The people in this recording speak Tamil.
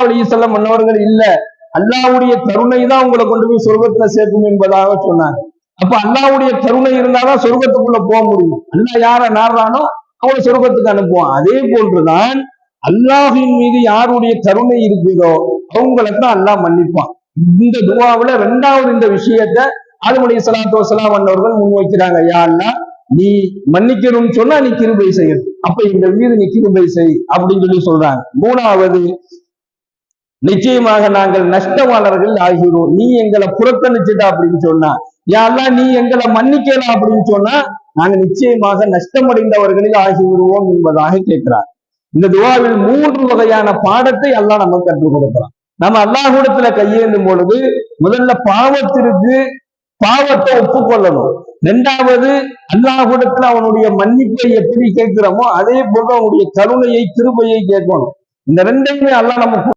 அலைஹிஸ்ஸலாம் மன்னவர்கள் இல்ல, அல்லாஹ்வுடைய கருணை தான் உங்களை கொண்டு போய் சொர்க்கத்துல சேர்க்கும் என்பதாக சொன்னாங்க. அப்ப அல்லாஹ்வுடைய கருணை இருந்தாதான் சொர்க்கத்துக்குள்ள போக முடியும். அல்லாஹ் யார நாடுறானோ அவங்களை சொர்க்கத்துக்கு அனுப்புவான். அதே போன்றுதான் அல்லாஹின் மீது யாருடைய கருணை இருக்குதோ அவங்களுக்கு தான் அல்லாஹ் மன்னிப்பான். இந்த துவாவுல இரண்டாவது இந்த விஷயத்த ஆதம் அலைஹிஸ்ஸலாத்து வஸ்ஸலாம் அவர்கள் முன்வைக்கிறாங்க. யா அல்லாஹ், நீ மன்னிக்கணும்னு சொன்னா நீ கிருபை செய்யணும், அப்ப இந்த மீது நீ கிருபை செய் அப்படின்னு சொல்லி சொல்றாங்க. மூணாவது, நிச்சயமாக நாங்கள் நஷ்டவாளர்கள் ஆகிறோம், நீ எங்களை புறக்கணிச்சுட்டா அப்படின்னு சொன்னா, யா அல்லாஹ் நீ எங்களை மன்னிக்கலாம் அப்படின்னு சொன்னா நாங்க நிச்சயமாக நஷ்டமடைந்தவர்களில் ஆகிவிடுவோம் என்பதாக கேட்கிறார். இந்த துவாவில் 3 வகையான பாடத்தை அல்லாஹ் நமக்கு கற்றுக் கொடுக்கிறான். நம்ம அல்லாஹ்விடத்துல கையேந்தும் பொழுது முதல்ல பாவத்தை ஒப்புக்கொள்ளணும். இரண்டாவது, அல்லாஹ்விடத்துல அவனுடைய மன்னிப்பை எப்படி கேட்கிறோமோ அதே போல அவனுடைய கருணையை, கிருபையை கேட்கணும். இந்த ரெண்டையுமே அல்லாஹ் நமக்கு